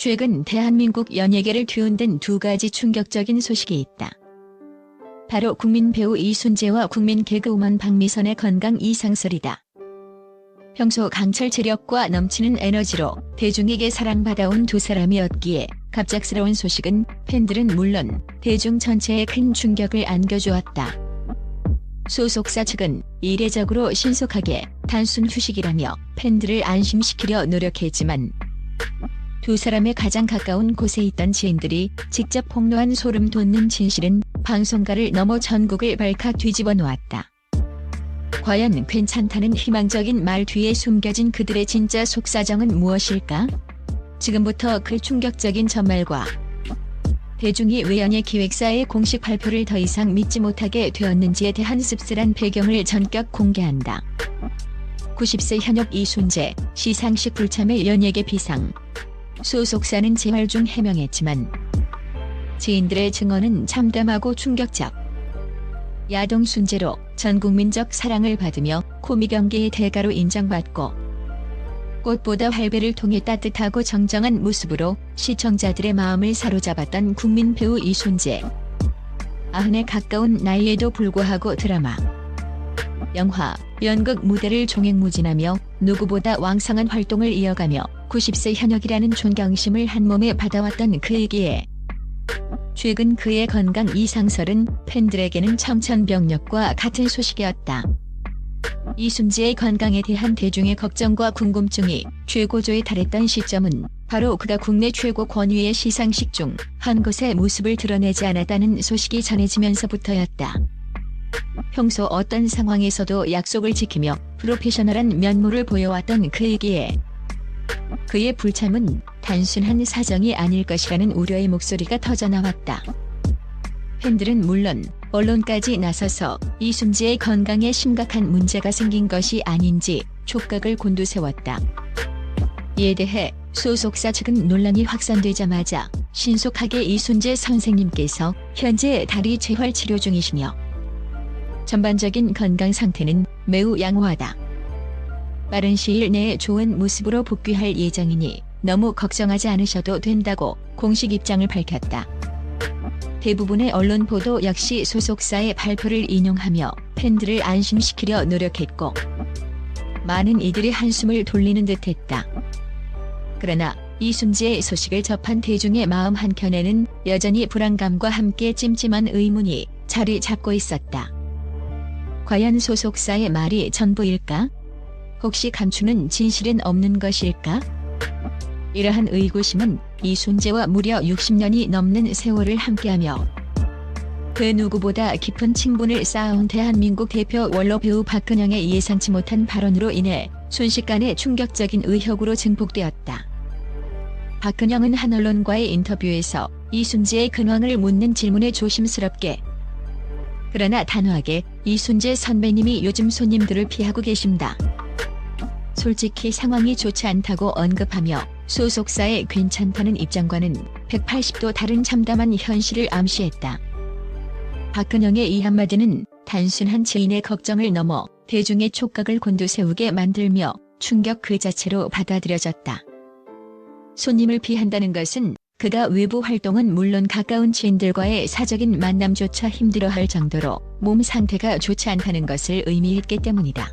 최근 대한민국 연예계를 뒤흔든 두 가지 충격적인 소식이 있다. 바로 국민 배우 이순재와 국민 개그우먼 박미선의 건강 이상설이다. 평소 강철 체력과 넘치는 에너지로 대중에게 사랑받아온 두 사람이었기에 갑작스러운 소식은 팬들은 물론 대중 전체에 큰 충격을 안겨주었다. 소속사 측은 이례적으로 신속하게 단순 휴식이라며 팬들을 안심시키려 노력했지만 두 사람의 가장 가까운 곳에 있던 지인들이 직접 폭로한 소름 돋는 진실은 방송가를 넘어 전국을 발칵 뒤집어 놓았다. 과연 괜찮다는 희망적인 말 뒤에 숨겨진 그들의 진짜 속사정은 무엇일까? 지금부터 그 충격적인 전말과 대중이 왜 연예기획사의 공식 발표를 더 이상 믿지 못하게 되었는지에 대한 씁쓸한 배경을 전격 공개한다. 90세 현역 이순재, 시상식 불참의 연예계 비상. 소속사는 재활 중 해명했지만 지인들의 증언은 참담하고 충격적. 야동 순재로 전 국민적 사랑을 받으며 코믹 연기의 대가로 인정받고 꽃보다 활배를 통해 따뜻하고 정정한 모습으로 시청자들의 마음을 사로잡았던 국민 배우 이순재. 90에 가까운 나이에도 불구하고 드라마, 영화, 연극 무대를 종횡무진하며 누구보다 왕성한 활동을 이어가며 90세 현역이라는 존경심을 한몸에 받아왔던 그이기에 최근 그의 건강 이상설은 팬들에게는 청천벽력과 같은 소식이었다. 이순재의 건강에 대한 대중의 걱정과 궁금증이 최고조에 달했던 시점은 바로 그가 국내 최고 권위의 시상식 중 한 곳의 모습을 드러내지 않았다는 소식이 전해지면서부터였다. 평소 어떤 상황에서도 약속을 지키며 프로페셔널한 면모를 보여왔던 그이기에 그의 불참은 단순한 사정이 아닐 것이라는 우려의 목소리가 터져나왔다. 팬들은 물론 언론까지 나서서 이순재의 건강에 심각한 문제가 생긴 것이 아닌지 촉각을 곤두세웠다. 이에 대해 소속사 측은 논란이 확산되자마자 신속하게 이순재 선생님께서 현재 다리 재활 치료 중이시며 전반적인 건강 상태는 매우 양호하다. 빠른 시일 내에 좋은 모습으로 복귀할 예정이니 너무 걱정하지 않으셔도 된다고 공식 입장을 밝혔다. 대부분의 언론 보도 역시 소속사의 발표를 인용하며 팬들을 안심시키려 노력했고 많은 이들이 한숨을 돌리는 듯했다. 그러나 이순재의 소식을 접한 대중의 마음 한켠에는 여전히 불안감과 함께 찜찜한 의문이 자리 잡고 있었다. 과연 소속사의 말이 전부일까? 혹시 감추는 진실은 없는 것일까? 이러한 의구심은 이순재와 무려 60년이 넘는 세월을 함께하며 그 누구보다 깊은 친분을 쌓아온 대한민국 대표 원로 배우 박근영의 예상치 못한 발언으로 인해 순식간에 충격적인 의혹으로 증폭되었다. 박근영은 한 언론과의 인터뷰에서 이순재의 근황을 묻는 질문에 조심스럽게 그러나 단호하게 이순재 선배님이 요즘 손님들을 피하고 계십니다. 솔직히 상황이 좋지 않다고 언급하며 소속사의 괜찮다는 입장과는 180도 다른 참담한 현실을 암시했다. 박근영의 이 한마디는 단순한 지인의 걱정을 넘어 대중의 촉각을 곤두세우게 만들며 충격 그 자체로 받아들여졌다. 손님을 피한다는 것은 그가 외부 활동은 물론 가까운 지인들과의 사적인 만남조차 힘들어할 정도로 몸 상태가 좋지 않다는 것을 의미했기 때문이다.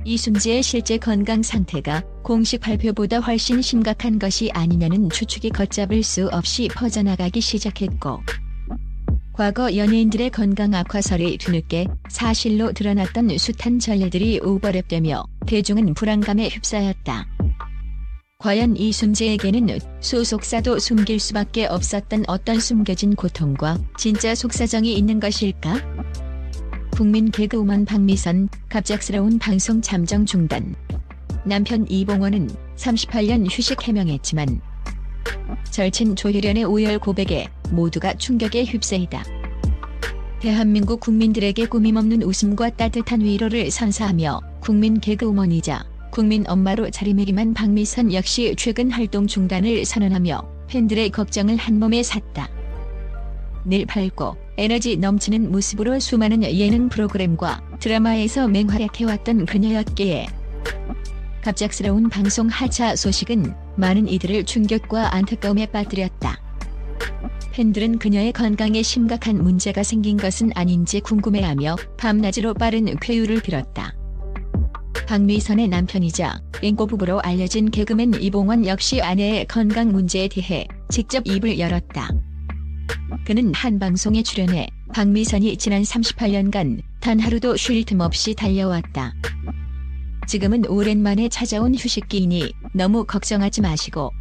이순재의 실제 건강 상태가 공식 발표보다 훨씬 심각한 것이 아니냐는 추측이 걷잡을 수 없이 퍼져나가기 시작했고 과거 연예인들의 건강 악화설이 뒤늦게 사실로 드러났던 숱한 전례들이 오버랩되며 대중은 불안감에 휩싸였다. 과연 이순재에게는 소속사도 숨길 수밖에 없었던 어떤 숨겨진 고통과 진짜 속사정이 있는 것일까? 국민 개그우먼 박미선 갑작스러운 방송 잠정 중단. 남편 이봉원은 38년 휴식 해명했지만 절친 조혜련의 오열 고백에 모두가 충격에 휩싸이다. 대한민국 국민들에게 꾸밈없는 웃음과 따뜻한 위로를 선사하며 국민 개그우먼이자 국민 엄마로 자리매김한 박미선 역시 최근 활동 중단을 선언하며 팬들의 걱정을 한몸에 샀다. 늘 밝고 에너지 넘치는 모습으로 수많은 예능 프로그램과 드라마에서 맹활약해왔던 그녀였기에 갑작스러운 방송 하차 소식은 많은 이들을 충격과 안타까움에 빠뜨렸다. 팬들은 그녀의 건강에 심각한 문제가 생긴 것은 아닌지 궁금해하며 밤낮으로 빠른 쾌유를 빌었다. 박미선의 남편이자 앵꼬 부부로 알려진 개그맨 이봉원 역시 아내의 건강 문제에 대해 직접 입을 열었다. 그는 한 방송에 출연해 박미선이 지난 38년간 단 하루도 쉴 틈 없이 달려왔다. 지금은 오랜만에 찾아온 휴식기이니 너무 걱정하지 마시고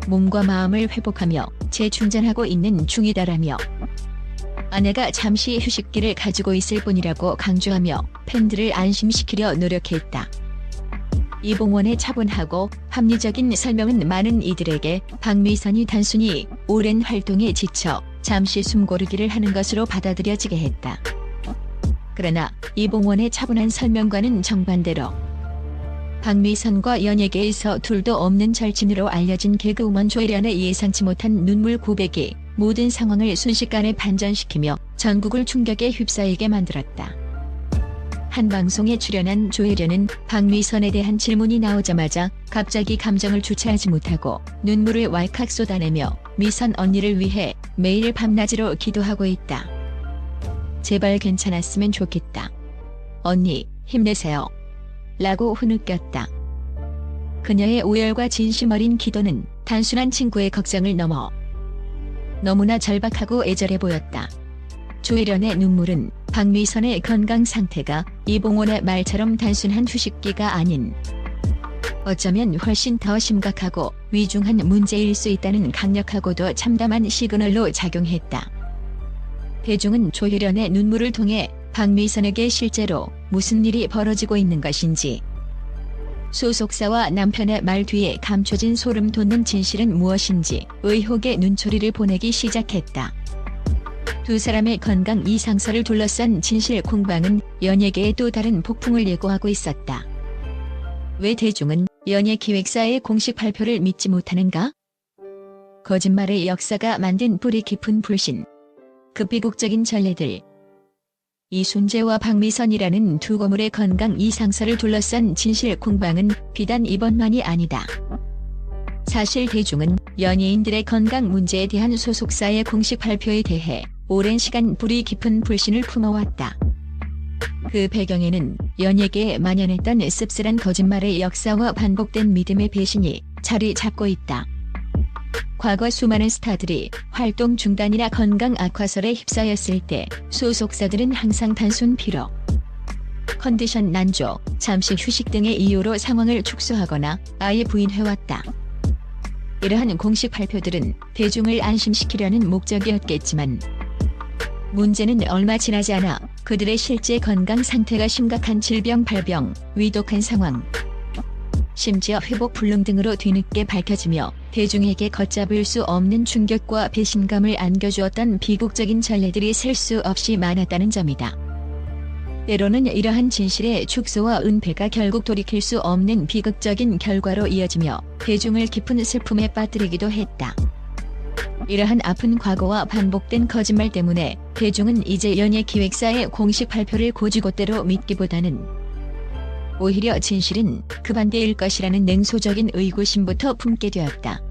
몸과 마음을 회복하며 재충전하고 있는 중이다라며 아내가 잠시 휴식기를 가지고 있을 뿐이라고 강조하며 팬들을 안심시키려 노력했다. 이봉원의 차분하고 합리적인 설명은 많은 이들에게 박미선이 단순히 오랜 활동에 지쳐 잠시 숨고르기를 하는 것으로 받아들여지게 했다. 그러나 이봉원의 차분한 설명과는 정반대로 박미선과 연예계에서 둘도 없는 절친으로 알려진 개그우먼 조혜련의 예상치 못한 눈물 고백이 모든 상황을 순식간에 반전시키며 전국을 충격에 휩싸이게 만들었다. 한 방송에 출연한 조혜련은 박미선에 대한 질문이 나오자마자 갑자기 감정을 주체하지 못하고 눈물을 왈칵 쏟아내며 미선 언니를 위해 매일 밤낮으로 기도하고 있다. 제발 괜찮았으면 좋겠다. 언니, 힘내세요. 라고 흐느꼈다. 그녀의 오열과 진심 어린 기도는 단순한 친구의 걱정을 넘어 너무나 절박하고 애절해 보였다. 조혜련의 눈물은 박미선의 건강 상태가 이봉원의 말처럼 단순한 휴식기가 아닌 어쩌면 훨씬 더 심각하고 위중한 문제일 수 있다는 강력하고도 참담한 시그널로 작용했다. 대중은 조혜련의 눈물을 통해 박미선에게 실제로 무슨 일이 벌어지고 있는 것인지, 소속사와 남편의 말 뒤에 감춰진 소름 돋는 진실은 무엇인지 의혹의 눈초리를 보내기 시작했다. 두 사람의 건강 이상설을 둘러싼 진실 공방은 연예계의 또 다른 폭풍을 예고하고 있었다. 왜 대중은 연예기획사의 공식 발표를 믿지 못하는가? 거짓말의 역사가 만든 뿌리 깊은 불신, 그 비극적인 전례들. 이순재와 박미선이라는 두 거물의 건강 이상설을 둘러싼 진실 공방은 비단 이번만이 아니다. 사실 대중은 연예인들의 건강 문제에 대한 소속사의 공식 발표에 대해 오랜 시간 뿌리 깊은 불신을 품어왔다. 그 배경에는 연예계에 만연했던 씁쓸한 거짓말의 역사와 반복된 믿음의 배신이 자리 잡고 있다. 과거 수많은 스타들이 활동 중단이나 건강 악화설에 휩싸였을 때 소속사들은 항상 단순 피로, 컨디션 난조, 잠시 휴식 등의 이유로 상황을 축소하거나 아예 부인해왔다. 이러한 공식 발표들은 대중을 안심시키려는 목적이었겠지만 문제는 얼마 지나지 않아 그들의 실제 건강 상태가 심각한 질병 발병, 위독한 상황, 심지어 회복 불능 등으로 뒤늦게 밝혀지며 대중에게 걷잡을 수 없는 충격과 배신감을 안겨주었던 비극적인 전례들이 셀 수 없이 많았다는 점이다. 때로는 이러한 진실의 축소와 은폐가 결국 돌이킬 수 없는 비극적인 결과로 이어지며 대중을 깊은 슬픔에 빠뜨리기도 했다. 이러한 아픈 과거와 반복된 거짓말 때문에 대중은 이제 연예기획사의 공식 발표를 곧이곧대로 믿기보다는 오히려 진실은 그 반대일 것이라는 냉소적인 의구심부터 품게 되었다.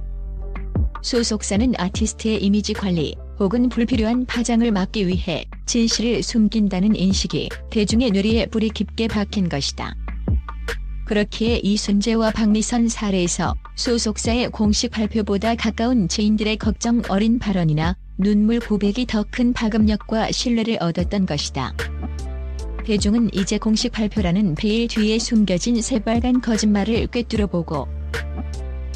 소속사는 아티스트의 이미지 관리 혹은 불필요한 파장을 막기 위해 진실을 숨긴다는 인식이 대중의 뇌리에 뿌리 깊게 박힌 것이다. 그렇기에 이순재와 박미선 사례에서 소속사의 공식 발표보다 가까운 지인들의 걱정 어린 발언이나 눈물 고백이 더 큰 파급력과 신뢰를 얻었던 것이다. 대중은 이제 공식 발표라는 베일 뒤에 숨겨진 새빨간 거짓말을 꿰뚫어보고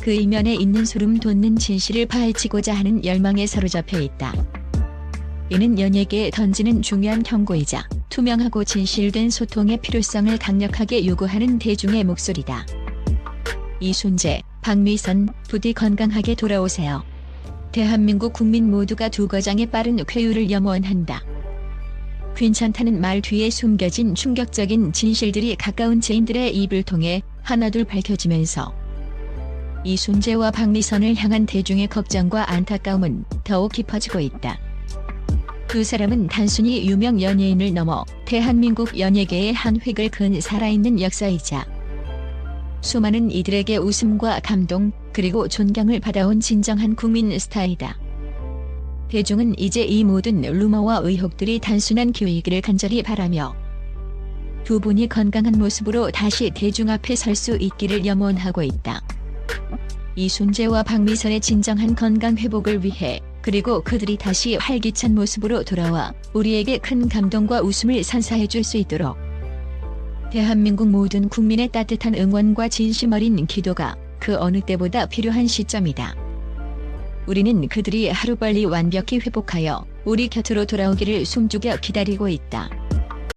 그 이면에 있는 소름 돋는 진실을 파헤치고자 하는 열망에 사로잡혀 있다. 이는 연예계에 던지는 중요한 경고이자 투명하고 진실된 소통의 필요성을 강력하게 요구하는 대중의 목소리다. 이순재, 박미선, 부디 건강하게 돌아오세요. 대한민국 국민 모두가 두 거장의 빠른 쾌유를 염원한다. 괜찮다는 말 뒤에 숨겨진 충격적인 진실들이 가까운 지인들의 입을 통해 하나둘 밝혀지면서 이순재와 박미선을 향한 대중의 걱정과 안타까움은 더욱 깊어지고 있다. 두 사람은 단순히 유명 연예인을 넘어 대한민국 연예계의 한 획을 그은 살아있는 역사이자 수많은 이들에게 웃음과 감동, 그리고 존경을 받아온 진정한 국민 스타이다. 대중은 이제 이 모든 루머와 의혹들이 단순한 기획을 간절히 바라며 두 분이 건강한 모습으로 다시 대중 앞에 설 수 있기를 염원하고 있다. 이순재와 박미선의 진정한 건강 회복을 위해, 그리고 그들이 다시 활기찬 모습으로 돌아와 우리에게 큰 감동과 웃음을 선사해 줄 수 있도록 대한민국 모든 국민의 따뜻한 응원과 진심 어린 기도가 그 어느 때보다 필요한 시점이다. 우리는 그들이 하루빨리 완벽히 회복하여 우리 곁으로 돌아오기를 숨죽여 기다리고 있다.